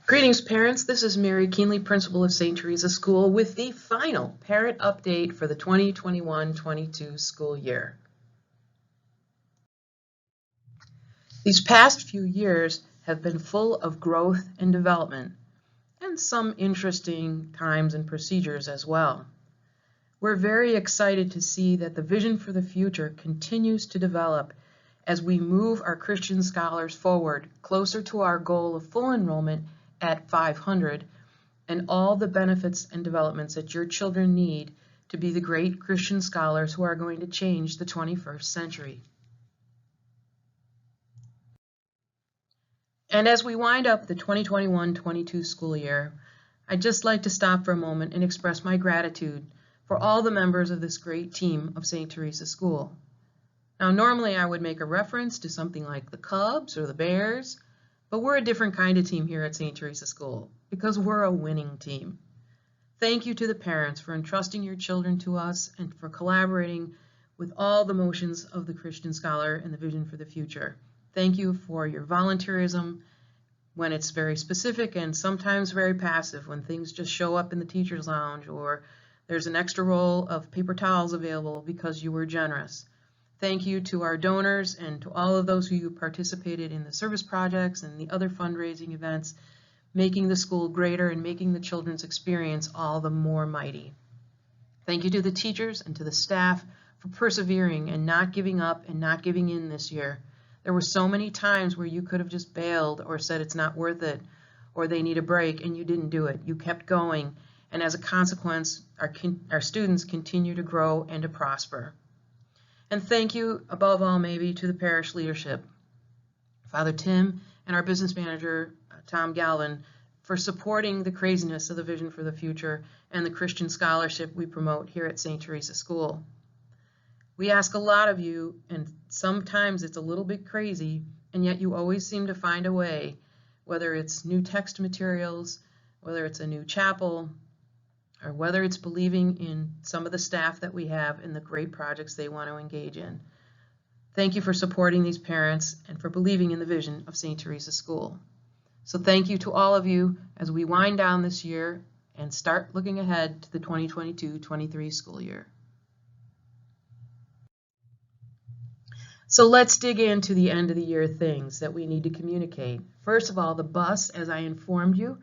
Greetings, parents. This is Mary Keenly, principal of St. Theresa School, with the final parent update for the 2021-22 school year. These past few years have been full of growth and development, and some interesting times and procedures as well. We're very excited to see that the vision for the future continues to develop as we move our Christian scholars forward closer to our goal of full enrollment at 500 and all the benefits and developments that your children need to be the great Christian scholars who are going to change the 21st century. And as we wind up the 2021-22 school year, I'd just like to stop for a moment and express my gratitude for all the members of this great team of St. Theresa School. Now, normally I would make a reference to something like the Cubs or the Bears, but we're a different kind of team here at St. Theresa School because we're a winning team. Thank you to the parents for entrusting your children to us and for collaborating with all the motions of the Christian scholar and the vision for the future. Thank you for your volunteerism when it's very specific and sometimes very passive, when things just show up in the teacher's lounge or there's an extra roll of paper towels available because you were generous. Thank you to our donors and to all of those who participated in the service projects and the other fundraising events, making the school greater and making the children's experience all the more mighty. Thank you to the teachers and to the staff for persevering and not giving up and not giving in this year. There were so many times where you could have just bailed or said it's not worth it or they need a break, and you didn't do it. You kept going, and as a consequence, our students continue to grow and to prosper. And thank you, above all, maybe, to the parish leadership, Father Tim and our business manager, Tom Galvin, for supporting the craziness of the vision for the future and the Christian scholarship we promote here at St. Theresa School. We ask a lot of you, and sometimes it's a little bit crazy, and yet you always seem to find a way, whether it's new text materials, whether it's a new chapel, or whether it's believing in some of the staff that we have and the great projects they want to engage in. Thank you for supporting these parents and for believing in the vision of St. Theresa School. So thank you to all of you as we wind down this year and start looking ahead to the 2022-23 school year. So let's dig into the end of the year things that we need to communicate. First of all, the bus, as I informed you,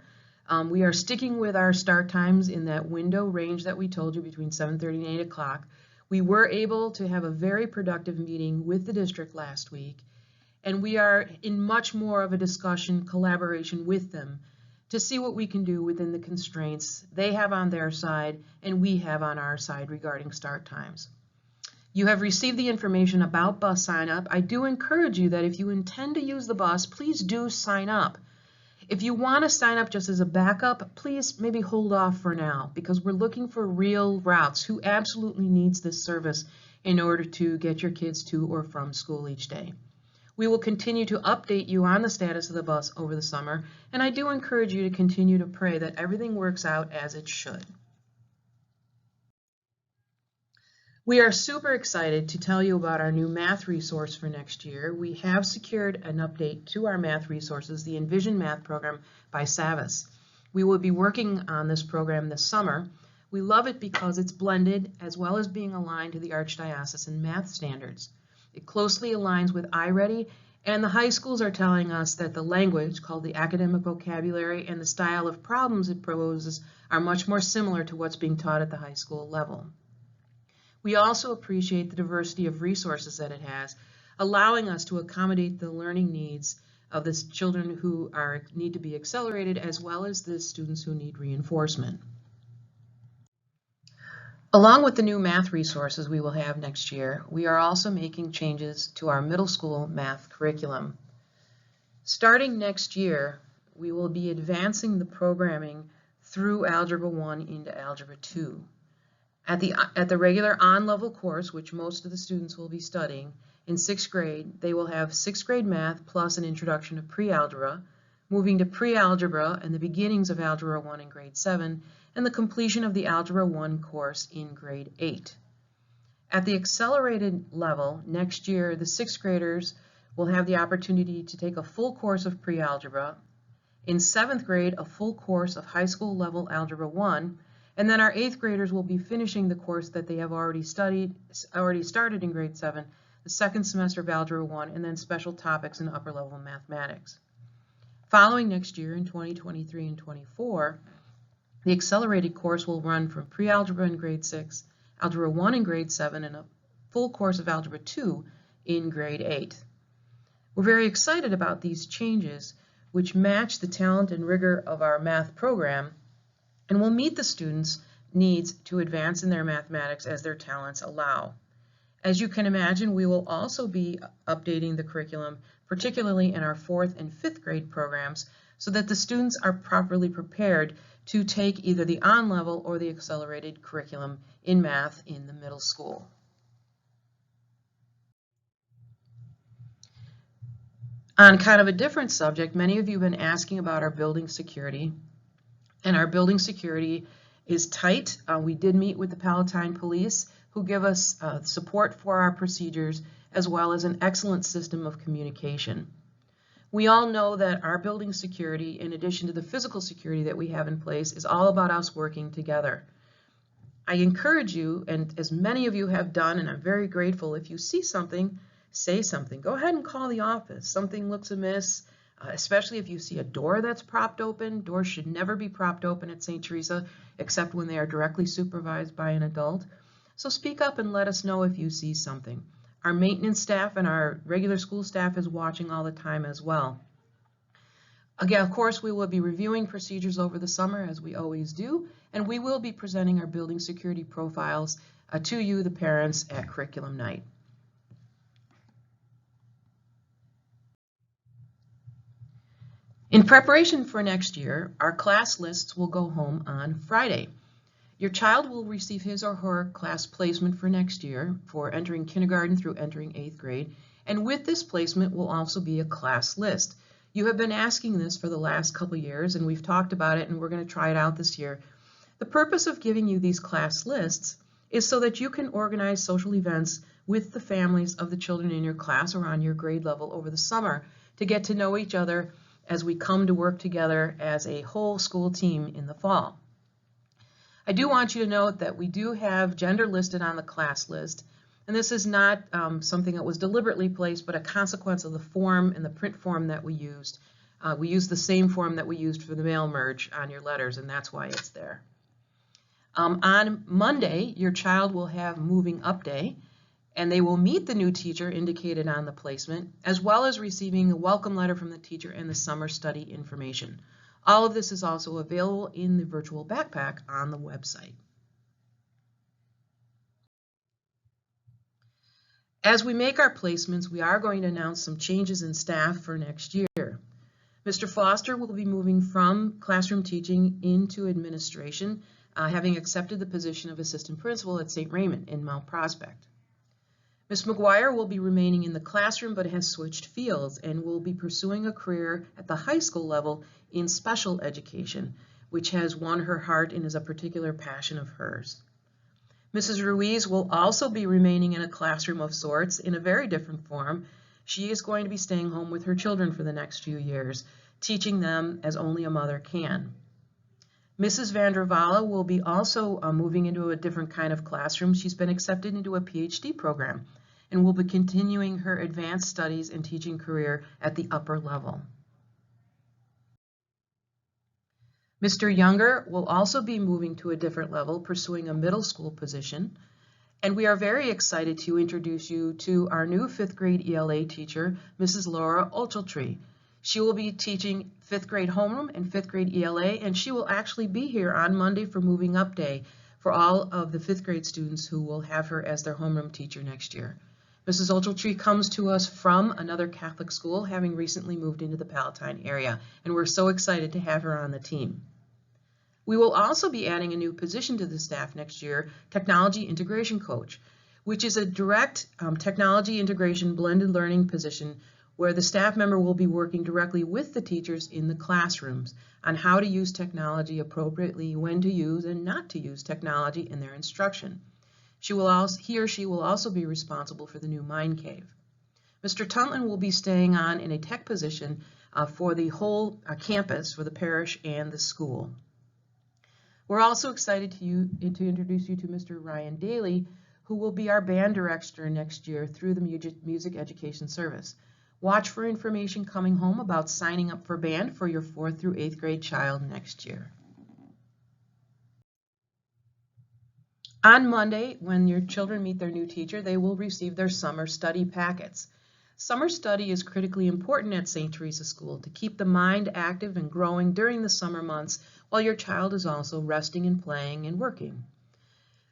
we are sticking with our start times in that window range that we told you between 7:30 and 8 o'clock. We were able to have a very productive meeting with the district last week, and we are in much more of a discussion, collaboration with them to see what we can do within the constraints they have on their side and we have on our side regarding start times. You have received the information about bus sign up. I do encourage you that if you intend to use the bus, please do sign up. If you want to sign up just as a backup, please maybe hold off for now because we're looking for real routes who absolutely needs this service in order to get your kids to or from school each day. We will continue to update you on the status of the bus over the summer, and I do encourage you to continue to pray that everything works out as it should. We are super excited to tell you about our new math resource for next year. We have secured an update to our math resources, the Envision Math program by Savas. We will be working on this program this summer. We love it because it's blended as well as being aligned to the Archdiocesan math standards. It closely aligns with iReady, and the high schools are telling us that the language, called the academic vocabulary, and the style of problems it proposes are much more similar to what's being taught at the high school level. We also appreciate the diversity of resources that it has, allowing us to accommodate the learning needs of the children who need to be accelerated, as well as the students who need reinforcement. Along with the new math resources we will have next year, we are also making changes to our middle school math curriculum. Starting next year, we will be advancing the programming through Algebra 1 into Algebra 2. At the regular on-level course, which most of the students will be studying, in 6th grade, they will have 6th grade math plus an introduction to pre-algebra, moving to pre-algebra and the beginnings of Algebra 1 in grade 7, and the completion of the Algebra 1 course in grade 8. At the accelerated level, next year, the 6th graders will have the opportunity to take a full course of pre-algebra In 7th grade, a full course of high school level Algebra 1, and then our 8th graders will be finishing the course that they have already started in grade 7, the second semester of Algebra 1, and then special topics in upper level mathematics. Following next year in 2023 and 24, the accelerated course will run from pre-algebra in grade 6, Algebra 1 in grade 7, and a full course of Algebra 2 in grade 8. We're very excited about these changes, which match the talent and rigor of our math program and will meet the students' needs to advance in their mathematics as their talents allow. As you can imagine, we will also be updating the curriculum, particularly in our 4th and 5th grade programs, so that the students are properly prepared to take either the on-level or the accelerated curriculum in math in the middle school. On kind of a different subject, many of you have been asking about our building security, and our building security is tight. We did meet with the Palatine Police, who give us support for our procedures, as well as an excellent system of communication. We all know that our building security, in addition to the physical security that we have in place, is all about us working together. I encourage you, and as many of you have done, and I'm very grateful, if you see something, say something. Go ahead and call the office. Something looks amiss, especially if you see a door that's propped open. Doors should never be propped open at St. Teresa, except when they are directly supervised by an adult. So speak up and let us know if you see something. Our maintenance staff and our regular school staff is watching all the time as well. Again, of course, we will be reviewing procedures over the summer, as we always do, and we will be presenting our building security profiles to you, the parents, at curriculum night. In preparation for next year, our class lists will go home on Friday. Your child will receive his or her class placement for next year for entering kindergarten through entering 8th grade, and with this placement will also be a class list. You have been asking this for the last couple years, and we've talked about it, and we're going to try it out this year. The purpose of giving you these class lists is so that you can organize social events with the families of the children in your class or on your grade level over the summer to get to know each other as we come to work together as a whole school team in the fall. I do want you to note that we do have gender listed on the class list, and this is not something that was deliberately placed, but a consequence of the form and the print form that we used. We used the same form that we used for the mail merge on your letters, and that's why it's there. On Monday, your child will have moving up day, and they will meet the new teacher indicated on the placement, as well as receiving a welcome letter from the teacher and the summer study information. All of this is also available in the virtual backpack on the website. As we make our placements, we are going to announce some changes in staff for next year. Mr. Foster will be moving from classroom teaching into administration, having accepted the position of assistant principal at St. Raymond in Mount Prospect. Ms. McGuire will be remaining in the classroom but has switched fields and will be pursuing a career at the high school level in special education, which has won her heart and is a particular passion of hers. Mrs. Ruiz will also be remaining in a classroom of sorts in a very different form. She is going to be staying home with her children for the next few years, teaching them as only a mother can. Mrs. Vandervala will be also moving into a different kind of classroom. She's been accepted into a PhD program and will be continuing her advanced studies and teaching career at the upper level. Mr. Younger will also be moving to a different level, pursuing a middle school position. And we are very excited to introduce you to our new 5th grade ELA teacher, Mrs. Laura Ochiltree. She will be teaching 5th grade homeroom and 5th grade ELA, and she will actually be here on Monday for moving up day for all of the 5th grade students who will have her as their homeroom teacher next year. Mrs. Ochiltree comes to us from another Catholic school, having recently moved into the Palatine area, and we're so excited to have her on the team. We will also be adding a new position to the staff next year, Technology Integration Coach, which is a direct technology integration blended learning position where the staff member will be working directly with the teachers in the classrooms on how to use technology appropriately, when to use and not to use technology in their instruction. He or she will also be responsible for the new Mind Cave. Mr. Tuntlin will be staying on in a tech position for the whole campus, for the parish and the school. We're also excited to introduce you to Mr. Ryan Daly, who will be our band director next year through the Music Education Service. Watch for information coming home about signing up for band for your 4th through 8th grade child next year. On Monday, when your children meet their new teacher, they will receive their summer study packets. Summer study is critically important at St. Teresa School to keep the mind active and growing during the summer months while your child is also resting and playing and working.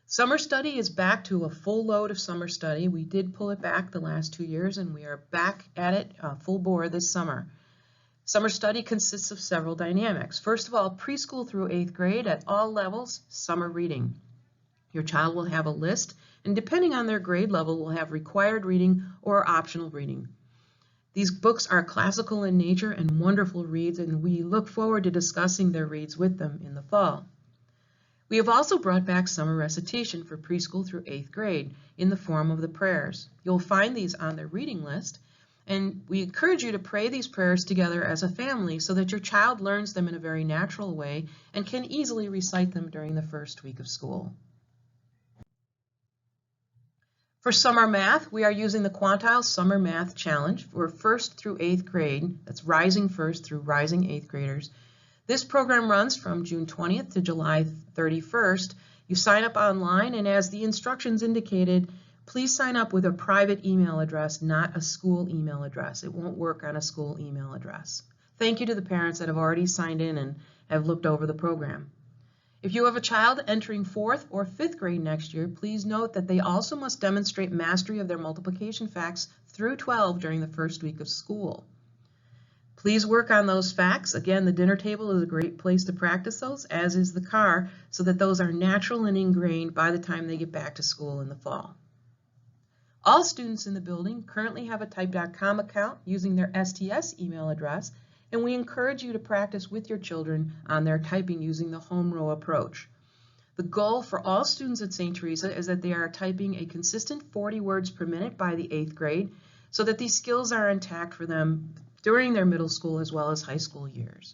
Summer study is back to a full load of summer study. We did pull it back the last 2 years, and we are back at it full bore this summer. Summer study consists of several dynamics. First of all, preschool through 8th grade at all levels, summer reading. Your child will have a list, and depending on their grade level, will have required reading or optional reading. These books are classical in nature and wonderful reads, and we look forward to discussing their reads with them in the fall. We have also brought back summer recitation for preschool through 8th grade in the form of the prayers. You'll find these on their reading list, and we encourage you to pray these prayers together as a family so that your child learns them in a very natural way and can easily recite them during the first week of school. For summer math, we are using the Quantile Summer Math Challenge for 1st through 8th grade. That's rising 1st through rising 8th graders. This program runs from June 20th to July 31st. You sign up online, and as the instructions indicated, please sign up with a private email address, not a school email address. It won't work on a school email address. Thank you to the parents that have already signed in and have looked over the program. If you have a child entering 4th or 5th grade next year, please note that they also must demonstrate mastery of their multiplication facts through 12 during the first week of school. Please work on those facts. Again, the dinner table is a great place to practice those, as is the car, so that those are natural and ingrained by the time they get back to school in the fall. All students in the building currently have a Type.com account using their STS email address, and we encourage you to practice with your children on their typing using the home row approach. The goal for all students at St. Teresa is that they are typing a consistent 40 words per minute by the 8th grade, so that these skills are intact for them during their middle school as well as high school years.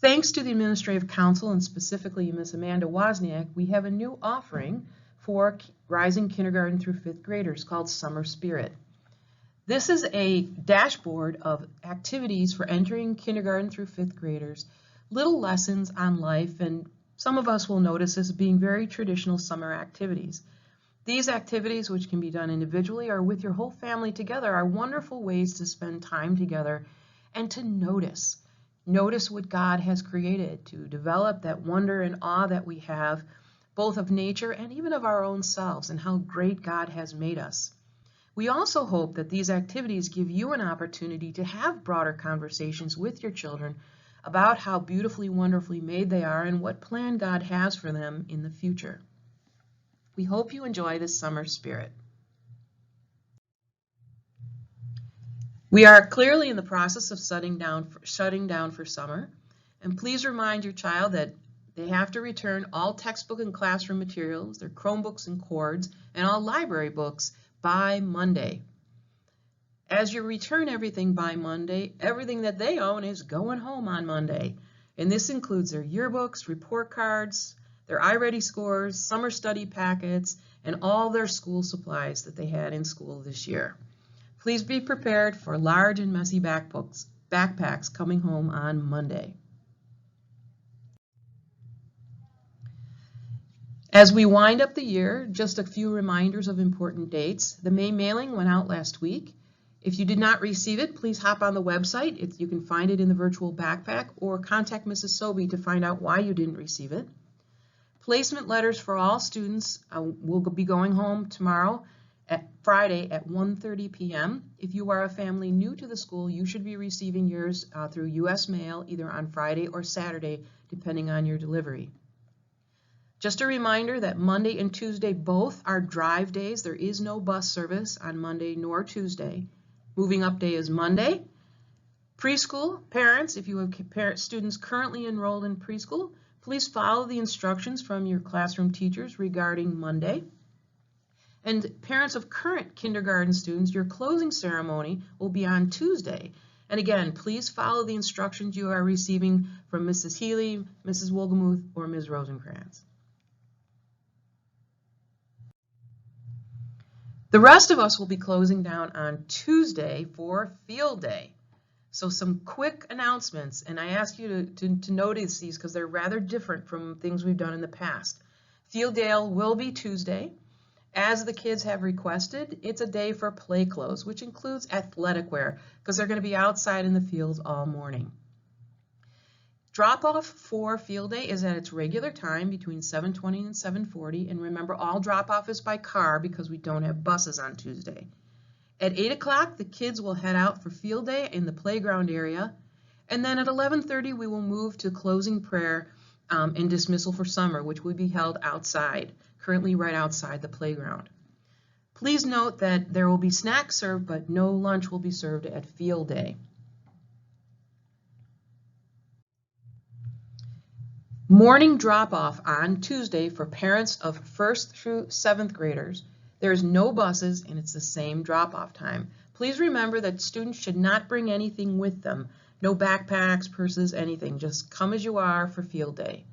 Thanks to the Administrative Council and specifically Ms. Amanda Wozniak, we have a new offering for rising kindergarten through 5th graders called Summer Spirit. This is a dashboard of activities for entering kindergarten through 5th graders, little lessons on life, and some of us will notice as being very traditional summer activities. These activities, which can be done individually or with your whole family together, are wonderful ways to spend time together and to notice what God has created, to develop that wonder and awe that we have, both of nature and even of our own selves, and how great God has made us. We also hope that these activities give you an opportunity to have broader conversations with your children about how beautifully, wonderfully made they are and what plan God has for them in the future. We hope you enjoy this summer spirit. We are clearly in the process of shutting down for summer, and please remind your child that they have to return all textbook and classroom materials, their Chromebooks and cords, and all library books by Monday. As you return everything by Monday, everything that they own is going home on Monday, and this includes their yearbooks, report cards, their iReady scores, summer study packets, and all their school supplies that they had in school this year. Please be prepared for large and messy backpacks coming home on Monday. As we wind up the year, just a few reminders of important dates. The May mailing went out last week. If you did not receive it, please hop on the website. You can find it in the virtual backpack, or contact Mrs. Sobey to find out why you didn't receive it. Placement letters for all students will be going home tomorrow, Friday at 1:30 p.m. If you are a family new to the school, you should be receiving yours through U.S. mail either on Friday or Saturday, depending on your delivery. Just a reminder that Monday and Tuesday both are drive days. There is no bus service on Monday nor Tuesday. Moving up day is Monday. Preschool parents, if you have students currently enrolled in preschool, please follow the instructions from your classroom teachers regarding Monday. And parents of current kindergarten students, your closing ceremony will be on Tuesday. And again, please follow the instructions you are receiving from Mrs. Healy, Mrs. Wolgemuth, or Ms. Rosenkrantz. The rest of us will be closing down on Tuesday for Field Day. So some quick announcements, and I ask you to notice these because they're rather different from things we've done in the past. Field Day will be Tuesday. As the kids have requested, it's a day for play clothes, which includes athletic wear, because they're going to be outside in the fields all morning. Drop-off for Field Day is at its regular time between 7:20 and 7:40, and remember, all drop-off is by car because we don't have buses on Tuesday. At 8 o'clock, the kids will head out for Field Day in the playground area, and then at 11:30 we will move to closing prayer and dismissal for summer, which will be held outside, currently right outside the playground. Please note that there will be snacks served, but no lunch will be served at Field Day. Morning drop-off on Tuesday for parents of 1st through 7th graders. There's no buses and it's the same drop-off time. Please remember that students should not bring anything with them. No backpacks, purses, anything. Just come as you are for Field Day.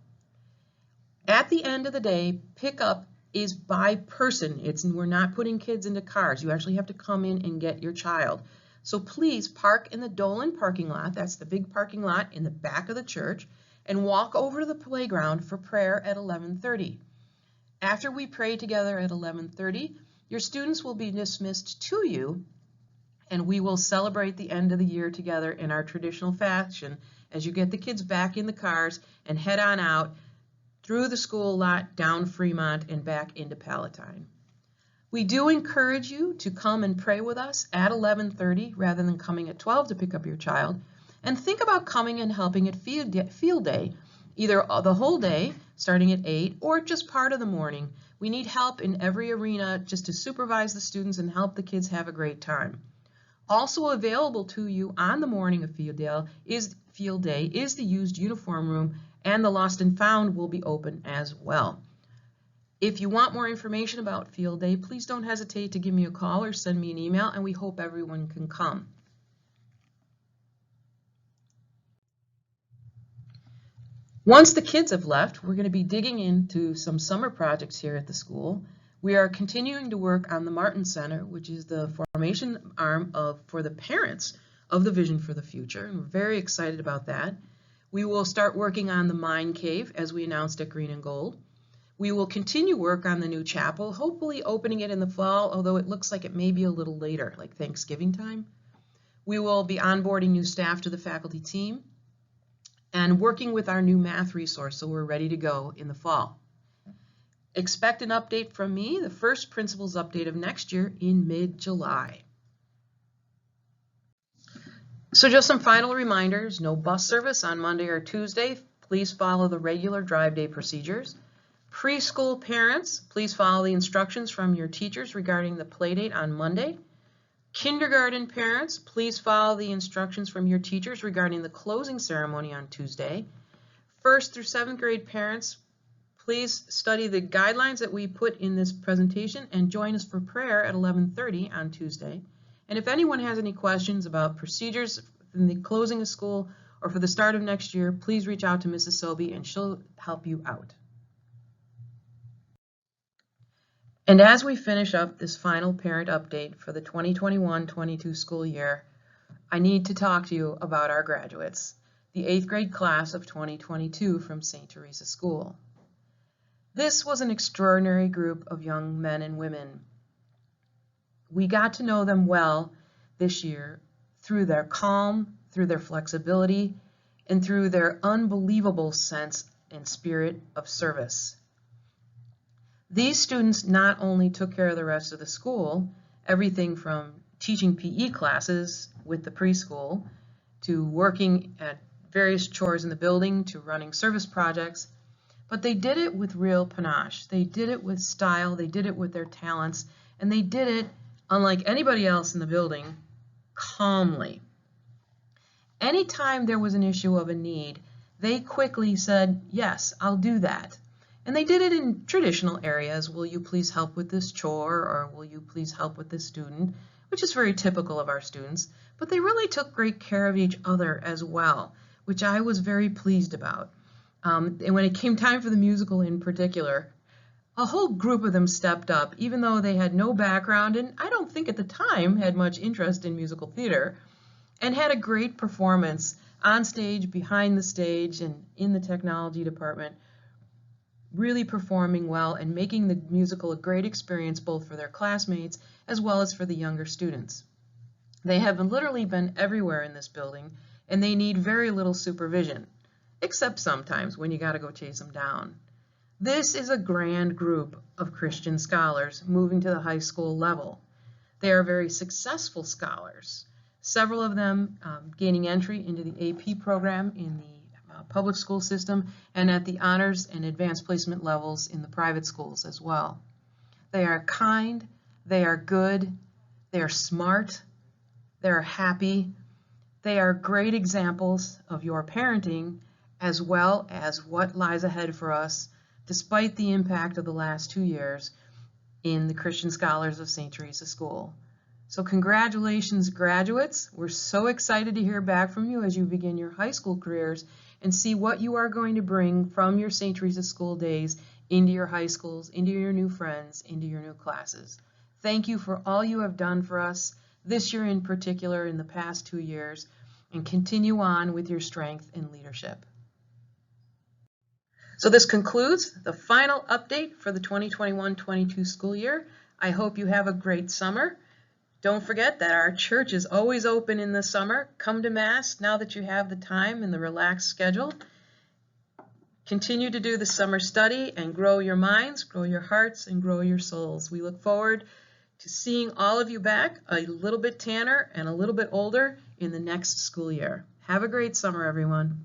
At the end of the day, pickup is by person. We're not putting kids into cars. You actually have to come in and get your child. So please park in the Dolan parking lot. That's the big parking lot in the back of the church, and walk over to the playground for prayer at 11:30. After we pray together at 11:30, your students will be dismissed to you, and we will celebrate the end of the year together in our traditional fashion as you get the kids back in the cars and head on out through the school lot, down Fremont, and back into Palatine. We do encourage you to come and pray with us at 11:30 rather than coming at 12 to pick up your child. And think about coming and helping at Field Day, either the whole day, starting at 8, or just part of the morning. We need help in every arena just to supervise the students and help the kids have a great time. Also available to you on the morning of Field Day is the used uniform room, and the Lost and Found will be open as well. If you want more information about Field Day, please don't hesitate to give me a call or send me an email, and we hope everyone can come. Once the kids have left, we're going to be digging into some summer projects here at the school. We are continuing to work on the Martin Center, which is the formation arm for the parents of the Vision for the Future, and we're very excited about that. We will start working on the Mind Cave, as we announced at Green and Gold. We will continue work on the new chapel, hopefully opening it in the fall, although it looks like it may be a little later, like Thanksgiving time. We will be onboarding new staff to the faculty team and working with our new math resource, so we're ready to go in the fall. Expect an update from me, the first principal's update of next year, in mid-July. So just some final reminders: no bus service on Monday or Tuesday. Please follow the regular drive day procedures. Preschool parents, please follow the instructions from your teachers regarding the play date on Monday. Kindergarten parents, please follow the instructions from your teachers regarding the closing ceremony on Tuesday. 1st through 7th grade parents, please study the guidelines that we put in this presentation and join us for prayer at 11:30 on Tuesday. And if anyone has any questions about procedures in the closing of school or for the start of next year, please reach out to Mrs. Sobey and she'll help you out. And as we finish up this final parent update for the 2021-22 school year, I need to talk to you about our graduates, the 8th grade class of 2022 from St. Theresa School. This was an extraordinary group of young men and women. We got to know them well this year through their calm, through their flexibility, and through their unbelievable sense and spirit of service. These students not only took care of the rest of the school, everything from teaching PE classes with the preschool, to working at various chores in the building, to running service projects, but they did it with real panache. They did it with style, they did it with their talents, and they did it, unlike anybody else in the building, calmly. Anytime there was an issue of a need, they quickly said, yes, I'll do that. And they did it in traditional areas. Will you please help with this chore, or will you please help with this student, which is very typical of our students. But they really took great care of each other as well, which I was very pleased about. And when it came time for the musical in particular, a whole group of them stepped up, even though they had no background and I don't think at the time had much interest in musical theater, and had a great performance on stage, behind the stage, and in the technology department, really performing well and making the musical a great experience both for their classmates as well as for the younger students. They have literally been everywhere in this building, and they need very little supervision, except sometimes when you got to go chase them down. This is a grand group of Christian scholars moving to the high school level. They are very successful scholars, several of them gaining entry into the AP program in the public school system and at the honors and advanced placement levels in the private schools as well. They are kind, they are good, they are smart, they are happy, they are great examples of your parenting as well as what lies ahead for us despite the impact of the last 2 years in the Christian Scholars of St. Theresa School. So congratulations, graduates. We're so excited to hear back from you as you begin your high school careers and see what you are going to bring from your St. Theresa School days into your high schools, into your new friends, into your new classes. Thank you for all you have done for us this year in particular, in the past 2 years, and continue on with your strength and leadership. So this concludes the final update for the 2021-22 school year. I hope you have a great summer. Don't forget that our church is always open in the summer. Come to Mass now that you have the time and the relaxed schedule. Continue to do the summer study and grow your minds, grow your hearts, and grow your souls. We look forward to seeing all of you back a little bit tanner and a little bit older in the next school year. Have a great summer, everyone.